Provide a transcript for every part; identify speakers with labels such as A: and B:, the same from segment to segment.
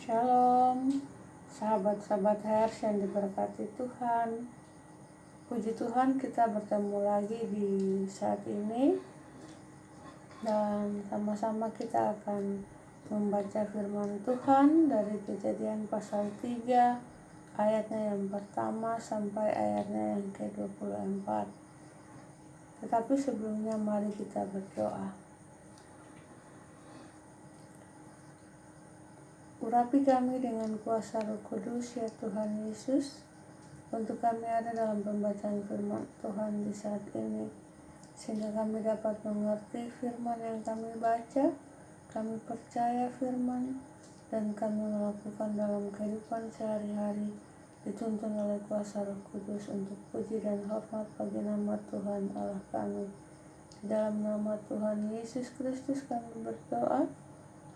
A: Shalom, sahabat-sahabat Hers yang diberkati Tuhan. Puji Tuhan, kita bertemu lagi di saat ini dan sama-sama kita akan membaca firman Tuhan dari Kejadian pasal 3 ayatnya yang pertama sampai ayatnya yang ke-24. Tetapi sebelumnya mari kita berdoa. Urapi kami dengan kuasa Roh Kudus ya Tuhan Yesus, untuk kami ada dalam pembacaan firman Tuhan di saat ini, sehingga kami dapat mengerti firman yang kami baca, kami percaya firman, dan kami melakukan dalam kehidupan sehari-hari, dituntun oleh kuasa Roh Kudus untuk puji dan hormat bagi nama Tuhan Allah kami. Di dalam nama Tuhan Yesus Kristus kami berdoa.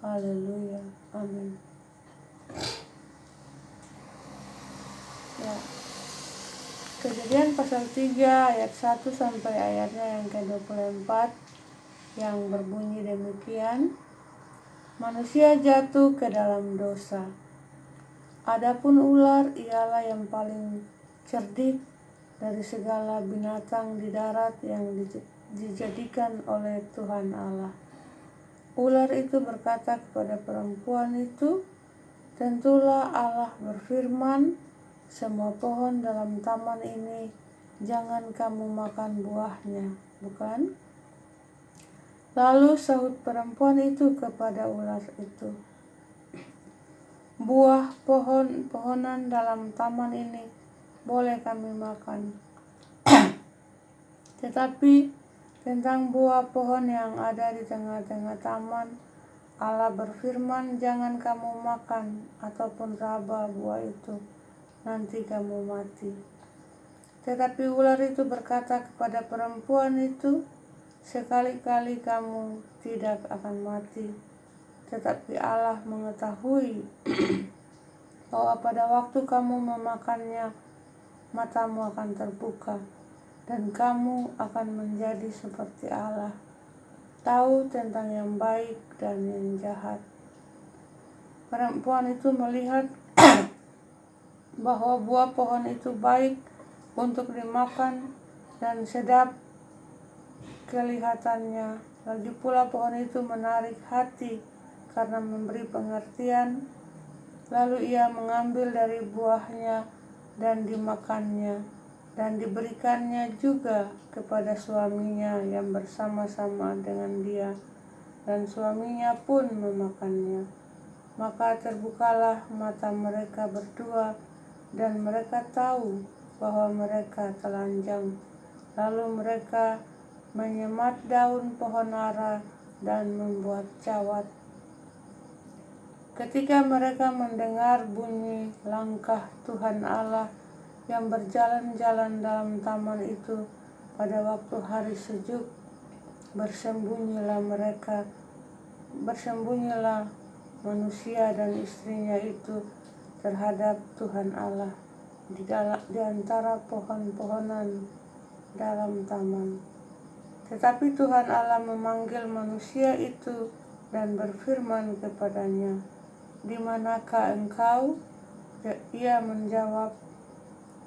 A: Haleluya. Amin. Ya. Kejadian pasal 3 ayat 1 sampai ayatnya yang ke-24 yang berbunyi demikian. Manusia jatuh ke dalam dosa. Adapun ular ialah yang paling cerdik dari segala binatang di darat yang dijadikan oleh Tuhan Allah. Ular itu berkata kepada perempuan itu, tentulah Allah berfirman, semua pohon dalam taman ini jangan kamu makan buahnya, bukan? Lalu sahut perempuan itu kepada ular itu, buah pohon-pohonan dalam taman ini boleh kami makan. Tetapi tentang buah pohon yang ada di tengah-tengah taman, Allah berfirman, jangan kamu makan ataupun raba buah itu, nanti kamu mati. Tetapi ular itu berkata kepada perempuan itu, sekali-kali kamu tidak akan mati. Tetapi Allah mengetahui bahwa pada waktu kamu memakannya, matamu akan terbuka, dan kamu akan menjadi seperti Allah, tahu tentang yang baik dan yang jahat. Perempuan itu melihat bahwa buah pohon itu baik untuk dimakan dan sedap kelihatannya. Lagi pula pohon itu menarik hati karena memberi pengertian. Lalu ia mengambil dari buahnya dan dimakannya, dan diberikannya juga kepada suaminya yang bersama-sama dengan dia, dan suaminya pun memakannya. Maka terbukalah mata mereka berdua, dan mereka tahu bahwa mereka telanjang. Lalu mereka menyemat daun pohon ara dan membuat cawat. Ketika mereka mendengar bunyi langkah Tuhan Allah yang berjalan-jalan dalam taman itu pada waktu hari sejuk, bersembunyilah manusia dan istrinya itu terhadap Tuhan Allah di antara pohon-pohonan dalam taman. Tetapi Tuhan Allah memanggil manusia itu dan berfirman kepadanya, di manakah engkau? Ia menjawab,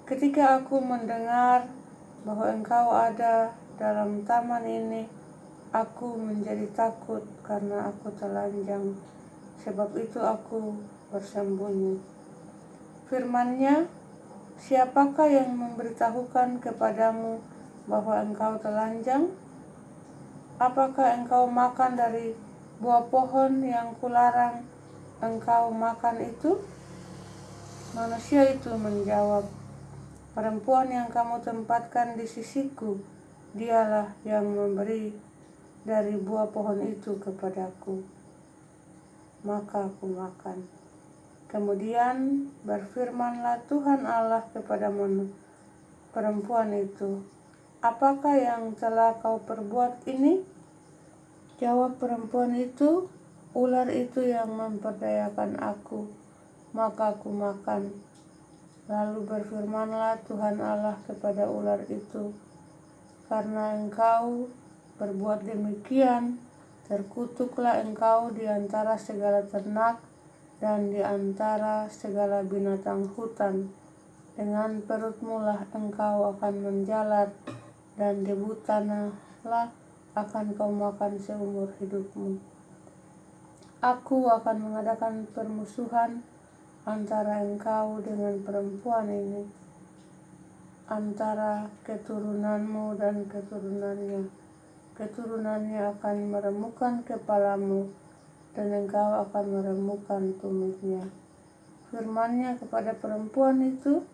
A: ketika aku mendengar bahwa engkau ada dalam taman ini, aku menjadi takut karena aku telanjang, sebab itu aku bersembunyi. Firman-Nya, siapakah yang memberitahukan kepadamu bahwa engkau telanjang? Apakah engkau makan dari buah pohon yang kularang engkau makan itu? Manusia itu menjawab, perempuan yang kamu tempatkan di sisiku, dialah yang memberi dari buah pohon itu kepadaku. Maka aku makan. Kemudian berfirmanlah Tuhan Allah kepada perempuan itu, apakah yang telah kau perbuat ini? Jawab perempuan itu, ular itu yang memperdayakan aku, maka aku makan. Lalu berfirmanlah Tuhan Allah kepada ular itu, karena engkau berbuat demikian, terkutuklah engkau di antara segala ternak dan di antara segala binatang hutan. Dengan perutmu lah engkau akan menjalar, dan debu tanah lah akan kau makan seumur hidupmu. Aku akan mengadakan permusuhan antara engkau dengan perempuan ini, antara keturunanmu dan keturunannya. Keturunannya akan meremukkan kepalamu, dan engkau akan meremukkan tumitnya. Firman-Nya kepada perempuan itu,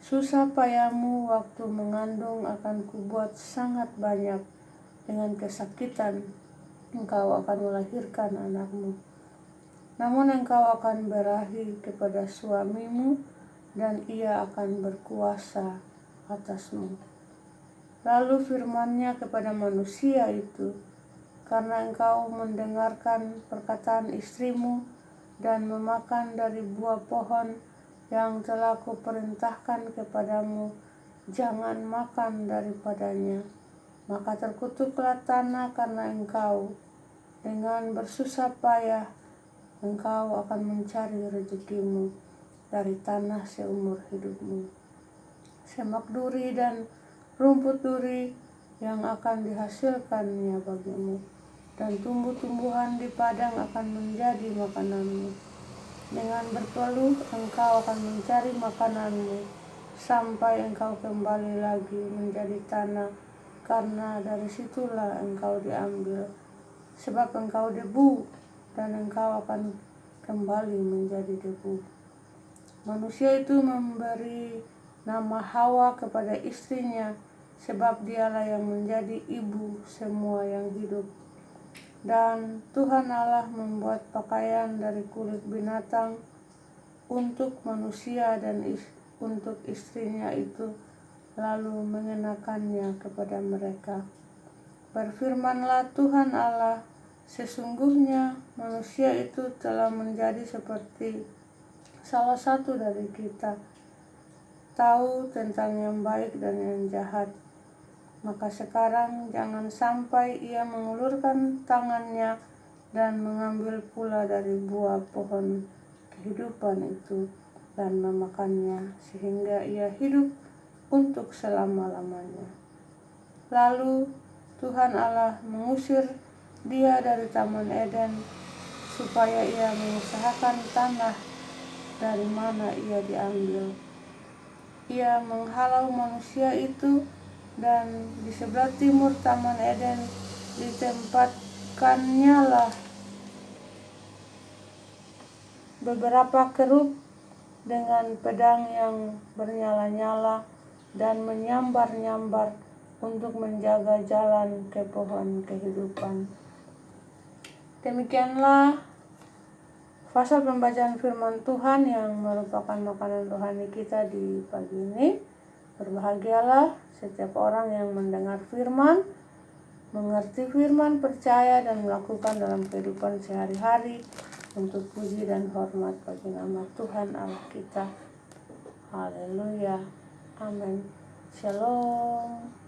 A: susah payahmu waktu mengandung akan kubuat sangat banyak, dengan kesakitan engkau akan melahirkan anakmu. Namun engkau akan berahi kepada suamimu, dan ia akan berkuasa atasmu. Lalu firman-Nya kepada manusia itu, karena engkau mendengarkan perkataan istrimu dan memakan dari buah pohon yang telah kuperintahkan kepadamu, jangan makan daripadanya. Maka terkutuklah tanah karena engkau. Dengan bersusah payah engkau akan mencari rezekimu dari tanah seumur hidupmu. Semak duri dan rumput duri yang akan dihasilkannya bagimu, dan tumbuh-tumbuhan di padang akan menjadi makananmu. Dengan berpeluh engkau akan mencari makananmu, sampai engkau kembali lagi menjadi tanah, karena dari situlah engkau diambil. Sebab engkau debu, dan engkau akan kembali menjadi debu. Manusia itu memberi nama Hawa kepada istrinya, sebab dialah yang menjadi ibu semua yang hidup. Dan Tuhan Allah membuat pakaian dari kulit binatang untuk manusia dan untuk istrinya itu, lalu mengenakannya kepada mereka. Berfirmanlah Tuhan Allah, sesungguhnya manusia itu telah menjadi seperti salah satu dari kita, tahu tentang yang baik dan yang jahat. Maka sekarang jangan sampai ia mengulurkan tangannya dan mengambil pula dari buah pohon kehidupan itu dan memakannya, sehingga ia hidup untuk selama-lamanya. Lalu Tuhan Allah mengusir dia dari Taman Eden, supaya ia mengusahakan tanah dari mana ia diambil. Ia menghalau manusia itu, dan di sebelah timur Taman Eden ditempatkannya lah beberapa kerub dengan pedang yang bernyala-nyala dan menyambar-nyambar untuk menjaga jalan ke pohon kehidupan. Demikianlah pasal pembacaan firman Tuhan yang merupakan makanan rohani kita di pagi ini. Berbahagialah setiap orang yang mendengar firman, mengerti firman, percaya dan melakukan dalam kehidupan sehari-hari, untuk puji dan hormat bagi nama Tuhan Allah kita. Haleluya. Amin. Shalom.